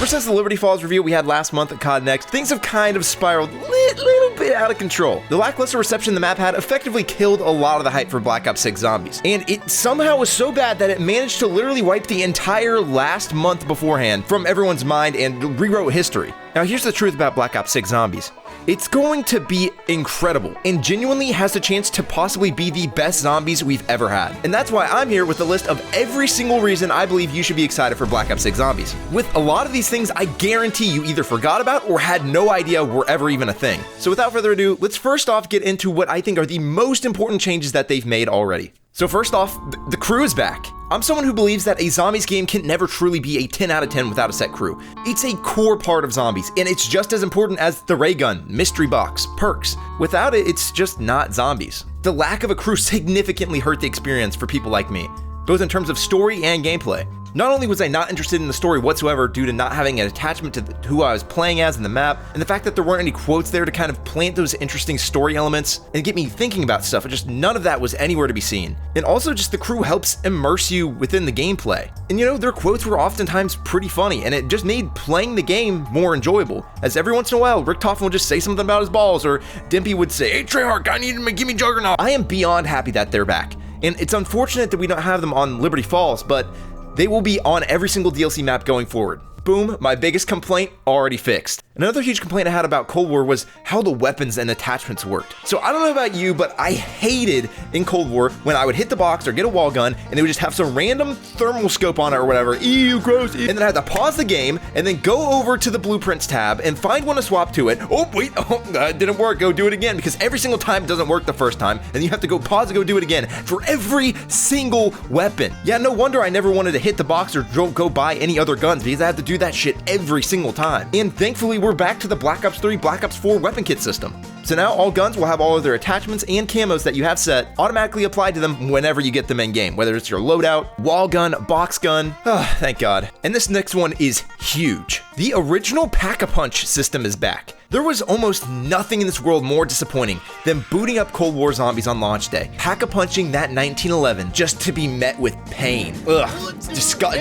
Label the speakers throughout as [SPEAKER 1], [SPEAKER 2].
[SPEAKER 1] Ever since the Liberty Falls review we had last month at COD Next, things have kind of spiraled a little bit out of control. The lackluster reception the map had effectively killed a lot of the hype for Black Ops 6 Zombies, and it somehow was so bad that it managed to literally wipe the entire last month beforehand from everyone's mind and rewrote history. Now here's the truth about Black Ops 6 Zombies. It's going to be incredible and genuinely has the chance to possibly be the best zombies we've ever had. And that's why I'm here with a list of every single reason I believe you should be excited for Black Ops 6 Zombies. With a lot of these things, I guarantee you either forgot about or had no idea were ever even a thing. So without further ado, let's first off get into what I think are the most important changes that they've made already. So first off, the crew is back. I'm someone who believes that a zombies game can never truly be a 10 out of 10 without a set crew. It's a core part of zombies, and it's just as important as the ray gun, mystery box, perks. Without it, it's just not zombies. The lack of a crew significantly hurt the experience for people like me, both in terms of story and gameplay. Not only was I not interested in the story whatsoever due to not having an attachment to who I was playing as in the map, and the fact that there weren't any quotes there to kind of plant those interesting story elements and get me thinking about stuff, just none of that was anywhere to be seen. And also just the crew helps immerse you within the gameplay. And you know, their quotes were oftentimes pretty funny, and it just made playing the game more enjoyable. As every once in a while, Rick Toffin would just say something about his balls, or Dimpy would say, "Hey Treyarch, I need him to give me Juggernaut." I am beyond happy that they're back. And it's unfortunate that we don't have them on Liberty Falls, but they will be on every single DLC map going forward. Boom, my biggest complaint already fixed. Another huge complaint I had about Cold War was how the weapons and attachments worked. So I don't know about you, but I hated in Cold War when I would hit the box or get a wall gun and they would just have some random thermal scope on it or whatever. Ew, gross. And then I had to pause the game and then go over to the blueprints tab and find one to swap to it. Oh, wait, that didn't work. Go do it again, because every single time it doesn't work the first time. And you have to go pause and go do it again for every single weapon. Yeah, no wonder I never wanted to hit the box or go buy any other guns, because I had to do that shit every single time. And thankfully, we're back to the Black Ops 3, Black Ops 4 weapon kit system. So now all guns will have all of their attachments and camos that you have set automatically applied to them whenever you get them in game, whether it's your loadout, wall gun, box gun. Oh, thank God. And this next one is huge. The original Pack-a-Punch system is back. There was almost nothing in this world more disappointing than booting up Cold War Zombies on launch day, pack-a-punching that 1911 just to be met with pain. Ugh,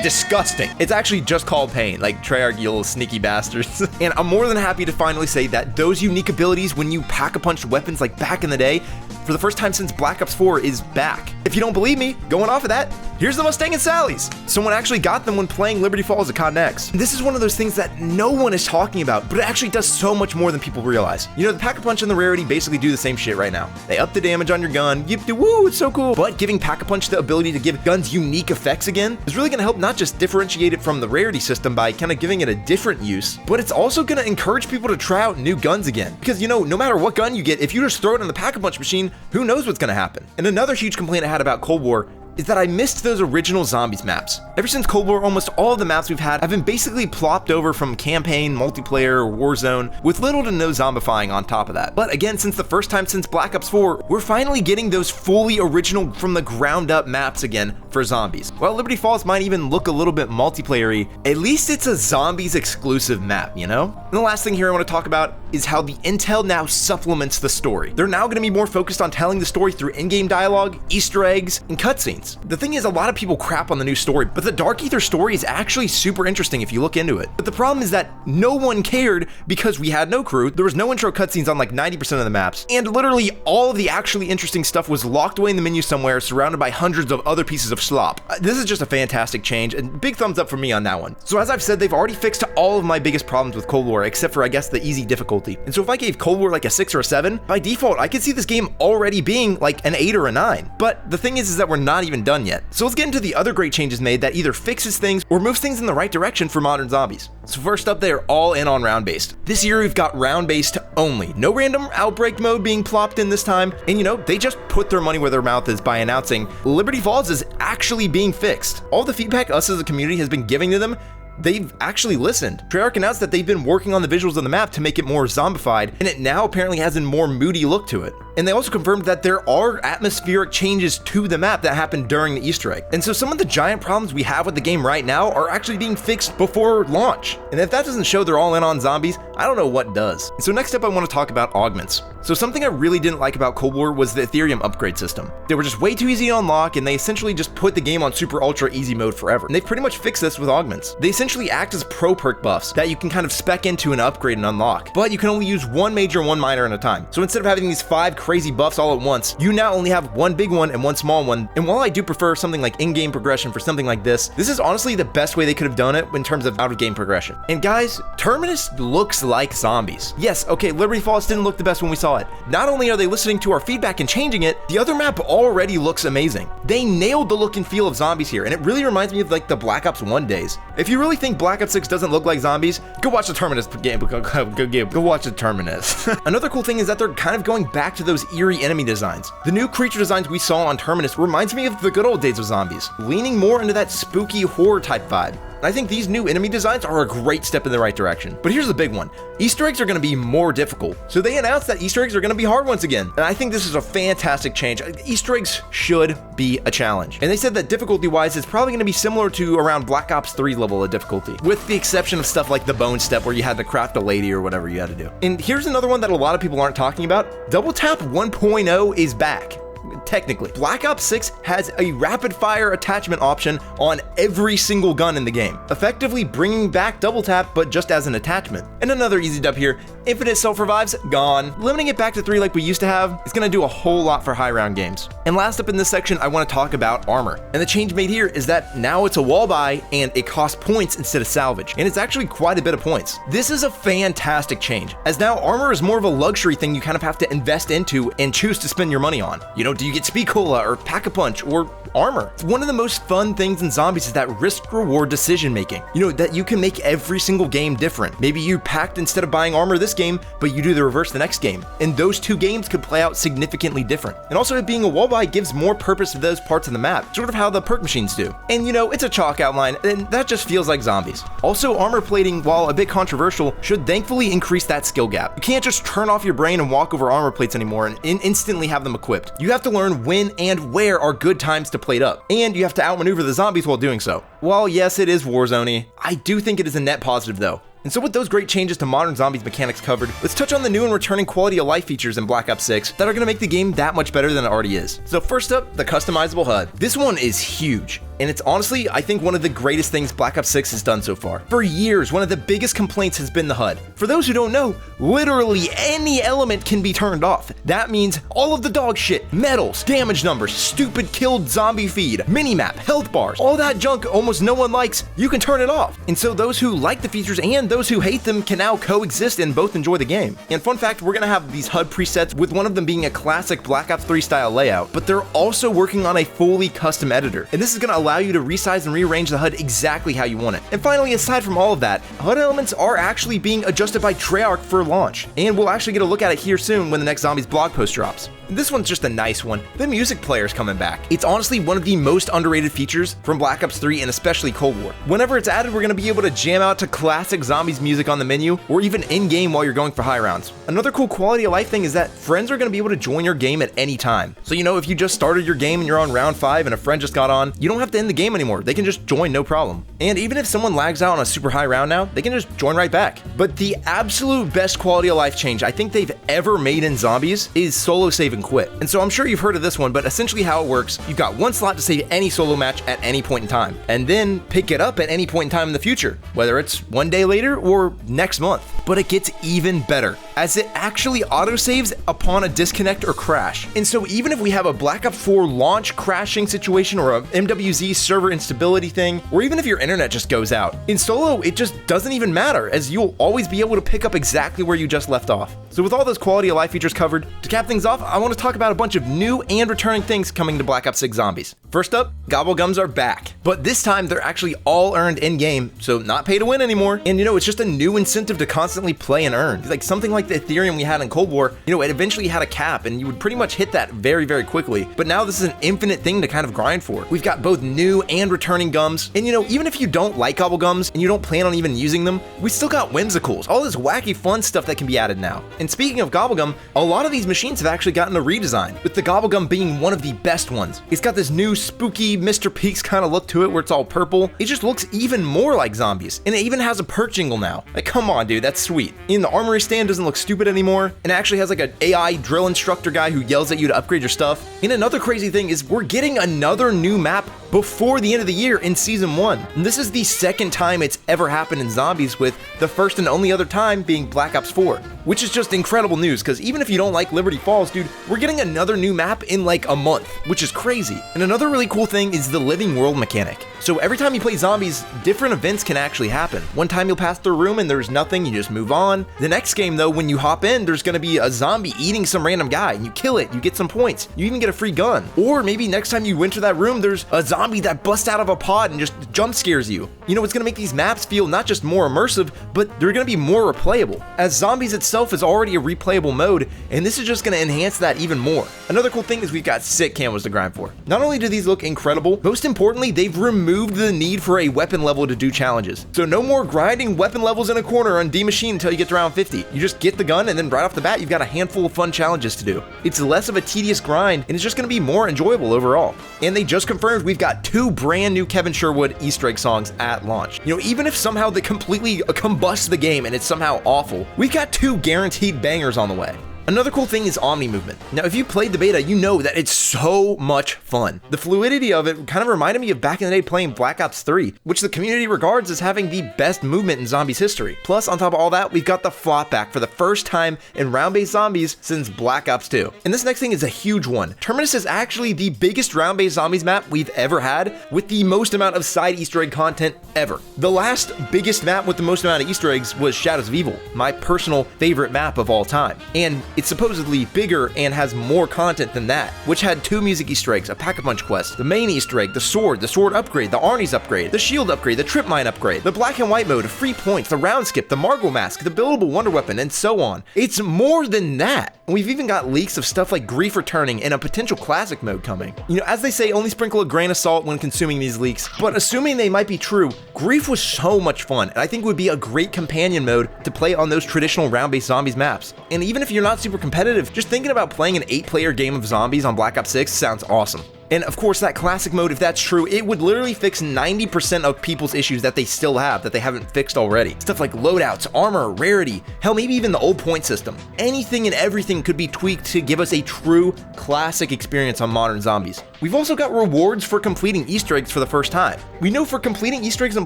[SPEAKER 1] disgusting. It's actually just called pain, like Treyarch, you little sneaky bastards. And I'm more than happy to finally say that those unique abilities when you pack-a-punch weapons like back in the day, for the first time since Black Ops 4, is back. If you don't believe me, going off of that, here's the Mustang and Sally's. Someone actually got them when playing Liberty Falls at COD Next. This is one of those things that no one is talking about, but it actually does so much more than people realize. You know, the Pack-a-Punch and the Rarity basically do the same shit right now. They up the damage on your gun, woo, it's so cool. But giving Pack-a-Punch the ability to give guns unique effects again is really gonna help not just differentiate it from the Rarity system by kind of giving it a different use, but it's also gonna encourage people to try out new guns again. Because, you know, no matter what gun you get, if you just throw it in the Pack-a-Punch machine, who knows what's gonna happen. And another huge complaint I had about Cold War is that I missed those original Zombies maps. Ever since Cold War, almost all of the maps we've had have been basically plopped over from campaign, multiplayer, or Warzone, with little to no zombifying on top of that. But again, since the first time since Black Ops 4, we're finally getting those fully original from the ground up maps again for zombies. While Liberty Falls might even look a little bit multiplayer-y, at least it's a zombies exclusive map, you know? And the last thing here I want to talk about is how the intel now supplements the story. They're now going to be more focused on telling the story through in-game dialogue, Easter eggs, and cutscenes. The thing is, a lot of people crap on the new story, but the Dark Ether story is actually super interesting if you look into it. But the problem is that no one cared because we had no crew, there was no intro cutscenes on like 90% of the maps, and literally all of the actually interesting stuff was locked away in the menu somewhere, surrounded by hundreds of other pieces of slop. This is just a fantastic change, and big thumbs up for me on that one. So as I've said, they've already fixed all of my biggest problems with Cold War, except for I guess the easy difficulty. And so if I gave Cold War like a 6 or a 7, by default, I could see this game already being like an 8 or a 9. But the thing is that we're not even done yet. So let's get into the other great changes made that either fixes things or moves things in the right direction for modern zombies. So first up, they are all in on round-based. This year we've got round-based only. No random outbreak mode being plopped in this time. And you know, they just put their money where their mouth is by announcing Liberty Falls is actually being fixed. All the feedback us as a community has been giving to them, they've actually listened. Treyarch announced that they've been working on the visuals of the map to make it more zombified, and it now apparently has a more moody look to it. And they also confirmed that there are atmospheric changes to the map that happened during the Easter egg. And so some of the giant problems we have with the game right now are actually being fixed before launch. And if that doesn't show they're all in on zombies, I don't know what does. So next up, I want to talk about augments. So something I really didn't like about Cold War was the Ethereum upgrade system. They were just way too easy to unlock, and they essentially just put the game on super ultra easy mode forever. And they pretty much fixed this with augments. They essentially act as pro perk buffs that you can kind of spec into and upgrade and unlock, but you can only use one major and one minor at a time. So instead of having these 5 crazy buffs all at once, you now only have one big one and one small one. And while I do prefer something like in-game progression for something like this is honestly the best way they could have done it in terms of out-of-game progression. And guys, Terminus looks like zombies. Yes, okay, Liberty Falls didn't look the best when we saw it. Not only are they listening to our feedback and changing it, the other map already looks amazing. They nailed the look and feel of zombies here, and it really reminds me of like the Black Ops 1 days. If you really think Black Ops 6 doesn't look like zombies, go watch the Terminus game. Go watch the Terminus. Another cool thing is that they're kind of going back to those eerie enemy designs. The new creature designs we saw on Terminus reminds me of the good old days of zombies, leaning more into that spooky horror type vibe. I think these new enemy designs are a great step in the right direction. But here's the big one. Easter eggs are going to be more difficult. So they announced that Easter eggs are going to be hard once again. And I think this is a fantastic change. Easter eggs should be a challenge. And they said that difficulty-wise, it's probably going to be similar to around Black Ops 3 level of difficulty, with the exception of stuff like the bone step where you had to craft a lady or whatever you had to do. And here's another one that a lot of people aren't talking about. Double Tap 1.0 is back. Technically, Black Ops 6 has a rapid fire attachment option on every single gun in the game, effectively bringing back double tap, but just as an attachment. And another easy dub here, infinite self revives, gone. Limiting it back to 3 like we used to have is going to do a whole lot for high round games. And last up in this section, I want to talk about armor. And the change made here is that now it's a wall buy and it costs points instead of salvage. And it's actually quite a bit of points. This is a fantastic change, as now armor is more of a luxury thing you kind of have to invest into and choose to spend your money on. You know, do you get Speed Cola or Pack-a-Punch or armor? One of the most fun things in zombies is that risk-reward decision making. You know, that you can make every single game different. Maybe you packed instead of buying armor this game, but you do the reverse the next game. And those 2 games could play out significantly different. And also it being a wall buy gives more purpose to those parts of the map, sort of how the perk machines do. And you know, it's a chalk outline, and that just feels like zombies. Also, armor plating, while a bit controversial, should thankfully increase that skill gap. You can't just turn off your brain and walk over armor plates anymore and instantly have them equipped. You have to learn when and where are good times to plate up, and you have to outmaneuver the zombies while doing so. While yes, it is Warzone-y, I do think it is a net positive though. And so with those great changes to modern zombies mechanics covered, let's touch on the new and returning quality of life features in Black Ops 6 that are going to make the game that much better than it already is. So first up, the customizable HUD. This one is huge. And it's honestly, I think, one of the greatest things Black Ops 6 has done so far. For years, one of the biggest complaints has been the HUD. For those who don't know, literally any element can be turned off. That means all of the dog shit, medals, damage numbers, stupid killed zombie feed, minimap, health bars, all that junk almost no one likes, you can turn it off. And so those who like the features and those who hate them can now coexist and both enjoy the game. And fun fact, we're gonna have these HUD presets with one of them being a classic Black Ops 3 style layout, but they're also working on a fully custom editor. And this is gonna allow you to resize and rearrange the HUD exactly how you want it. And finally, aside from all of that, HUD elements are actually being adjusted by Treyarch for launch. And we'll actually get a look at it here soon when the next Zombies blog post drops. This one's just a nice one. The music player's coming back. It's honestly one of the most underrated features from Black Ops 3 and especially Cold War. Whenever it's added, we're going to be able to jam out to classic Zombies music on the menu or even in-game while you're going for high rounds. Another cool quality of life thing is that friends are going to be able to join your game at any time. So you know, if you just started your game and you're on round 5 and a friend just got on, you don't have to end the game anymore. They can just join, no problem. And even if someone lags out on a super high round now, they can just join right back. But the absolute best quality of life change I think they've ever made in Zombies is solo save and quit. And so I'm sure you've heard of this one, but essentially how it works, you've got one slot to save any solo match at any point in time, and then pick it up at any point in time in the future, whether it's one day later or next month. But it gets even better, as it actually autosaves upon a disconnect or crash. And so even if we have a Black Ops 4 launch crashing situation or a MWZ server instability thing, or even if your internet just goes out, in solo it just doesn't even matter, as you'll always be able to pick up exactly where you just left off. So with all those quality of life features covered, to cap things off, I want to talk about a bunch of new and returning things coming to Black Ops 6 Zombies. First up, Gobblegums are back, but this time they're actually all earned in-game, so not pay to win anymore. And you know, it's just a new incentive to constantly play and earn. Like something like the Ethereum we had in Cold War, you know, it eventually had a cap and you would pretty much hit that very, very quickly. But now this is an infinite thing to kind of grind for. We've got both new and returning gums. And you know, even if you don't like Gobblegums and you don't plan on even using them, we still got Whimsicals, all this wacky fun stuff that can be added now. And speaking of Gobblegum, a lot of these machines have actually gotten gotten a redesign, with the Gobblegum being one of the best ones. It's got this new spooky Mr. Peaks kind of look to it where it's all purple. It just looks even more like zombies, and it even has a perk jingle now. Like, come on, dude, that's sweet. And the armory stand doesn't look stupid anymore, and it actually has like an AI drill instructor guy who yells at you to upgrade your stuff. And another crazy thing is we're getting another new map before the end of the year in Season 1. And this is the second time it's ever happened in zombies, with the first and only other time being Black Ops 4, which is just incredible news, because even if you don't like Liberty Falls, dude, we're getting another new map in like a month, which is crazy. And another really cool thing is the living world mechanic. So every time you play zombies, different events can actually happen. One time you'll pass through a room and there's nothing, you just move on. The next game though, when you hop in, there's gonna be a zombie eating some random guy, and you kill it, you get some points, you even get a free gun. Or maybe next time you enter that room, there's a zombie that busts out of a pod and just jump scares you. You know, it's gonna make these maps feel not just more immersive, but they're gonna be more replayable, as zombies itself is already a replayable mode, and this is just gonna enhance that even more. Another cool thing is we've got sick camos to grind for. Not only do these look incredible, most importantly, they've removed the need for a weapon level to do challenges. So no more grinding weapon levels in a corner on D Machine until you get to round 50. You just get the gun, and then right off the bat, you've got a handful of fun challenges to do. It's less of a tedious grind, and it's just gonna be more enjoyable overall. And they just confirmed we've got 2 brand new Kevin Sherwood Easter egg songs at launch. You know, even if somehow they completely combust the game and it's somehow awful, we've got 2 guaranteed bangers on the way. Another cool thing is Omni movement. Now, if you played the beta, you know that it's so much fun. The fluidity of it kind of reminded me of back in the day playing Black Ops 3, which the community regards as having the best movement in zombies history. Plus, on top of all that, we've got the flop back for the first time in round-based zombies since Black Ops 2. And this next thing is a huge one. Terminus is actually the biggest round-based zombies map we've ever had, with the most amount of side Easter egg content ever. The last biggest map with the most amount of Easter eggs was Shadows of Evil, my personal favorite map of all time. And it's supposedly bigger and has more content than that, which had 2 music Easter eggs, a Pack-a-Punch quest, the main Easter egg, the sword upgrade, the Arnie's upgrade, the shield upgrade, the trip mine upgrade, the black and white mode, free points, the round skip, the Margot mask, the buildable wonder weapon, and so on. It's more than that. We've even got leaks of stuff like Grief returning and a potential classic mode coming. You know, as they say, only sprinkle a grain of salt when consuming these leaks, but assuming they might be true, Grief was so much fun, and I think would be a great companion mode to play on those traditional round-based zombies maps. And even if you're not super competitive, just thinking about playing an 8-player game of zombies on Black Ops 6 sounds awesome. And of course, that classic mode, if that's true, it would literally fix 90% of people's issues that they still have that they haven't fixed already. Stuff like loadouts, armor, rarity, hell, maybe even the old point system. Anything and everything could be tweaked to give us a true classic experience on modern zombies. We've also got rewards for completing Easter eggs for the first time. We know for completing Easter eggs in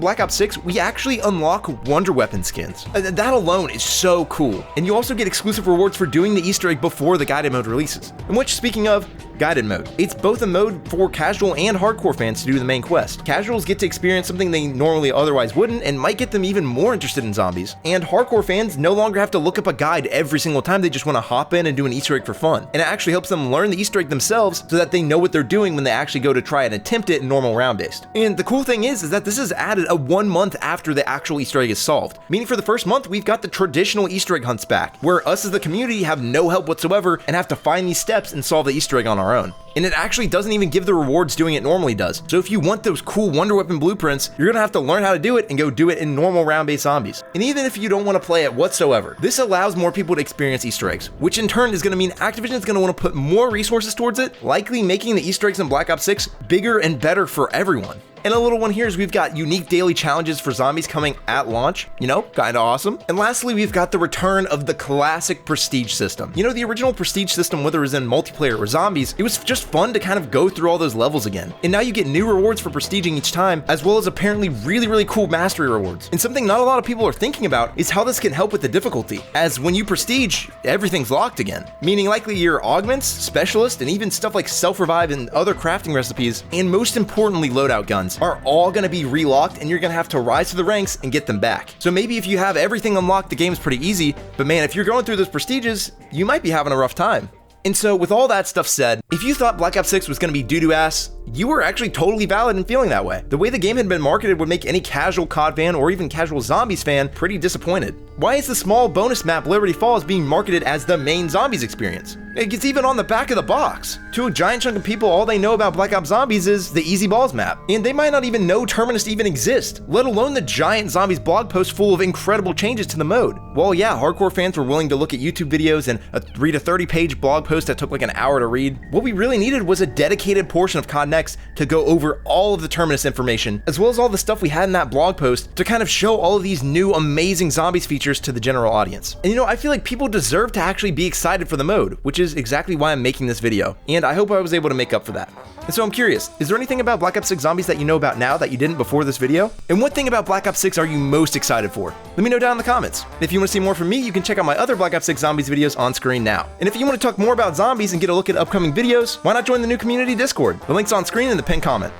[SPEAKER 1] Black Ops 6, we actually unlock wonder weapon skins. That alone is so cool. And you also get exclusive rewards for doing the Easter egg before the guided mode releases. And which, speaking of, guided mode. It's both a mode for casual and hardcore fans to do the main quest. Casuals get to experience something they normally otherwise wouldn't, and might get them even more interested in zombies. And hardcore fans no longer have to look up a guide every single time they just want to hop in and do an Easter egg for fun. And it actually helps them learn the Easter egg themselves so that they know what they're doing when they actually go to try and attempt it in normal round-based. And the cool thing is that this is added a 1 month after the actual Easter egg is solved. Meaning for the first month, we've got the traditional Easter egg hunts back, where us as the community have no help whatsoever and have to find these steps and solve the Easter egg on our own. And it actually doesn't even give the rewards doing it normally does. So if you want those cool wonder weapon blueprints, you're gonna have to learn how to do it and go do it in normal round-based zombies. And even if you don't want to play it whatsoever, this allows more people to experience Easter eggs, which in turn is gonna mean Activision is gonna want to put more resources towards it, likely making the Easter eggs in Black Ops 6 bigger and better for everyone. And a little one here is we've got unique daily challenges for zombies coming at launch, you know, kinda awesome. And lastly, we've got the return of the classic prestige system. You know, the original prestige system, whether it was in multiplayer or zombies, it was just fun to kind of go through all those levels again. And now you get new rewards for prestiging each time, as well as apparently really cool mastery rewards. And something not a lot of people are thinking about is how this can help with the difficulty, as when you prestige, everything's locked again. Meaning likely your augments, specialist, and even stuff like self-revive and other crafting recipes, and most importantly loadout guns, are all gonna be relocked, and you're gonna have to rise to the ranks and get them back. So maybe if you have everything unlocked, the game's pretty easy, but man, if you're going through those prestiges, you might be having a rough time. And so with all that stuff said, if you thought Black Ops 6 was gonna be doo-doo ass, you were actually totally valid in feeling that way. The way the game had been marketed would make any casual COD fan or even casual zombies fan pretty disappointed. Why is the small bonus map Liberty Falls being marketed as the main zombies experience? It's even on the back of the box. To a giant chunk of people, all they know about Black Ops Zombies is the Easy Balls map, and they might not even know Terminus even exists, let alone the giant Zombies blog post full of incredible changes to the mode. Well, yeah, hardcore fans were willing to look at YouTube videos and a 3 to 30 page blog post that took like an hour to read. What we really needed was a dedicated portion of COD Next to go over all of the Terminus information, as well as all the stuff we had in that blog post to kind of show all of these new amazing Zombies features to the general audience. And you know, I feel like people deserve to actually be excited for the mode, which is exactly why I'm making this video, and I hope I was able to make up for that. And so I'm curious, is there anything about Black Ops 6 Zombies that you know about now that you didn't before this video? And what thing about Black Ops 6 are you most excited for? Let me know down in the comments. And if you want to see more from me, you can check out my other Black Ops 6 Zombies videos on screen now. And if you want to talk more about zombies and get a look at upcoming videos, why not join the new community Discord? The link's on screen in the pinned comment.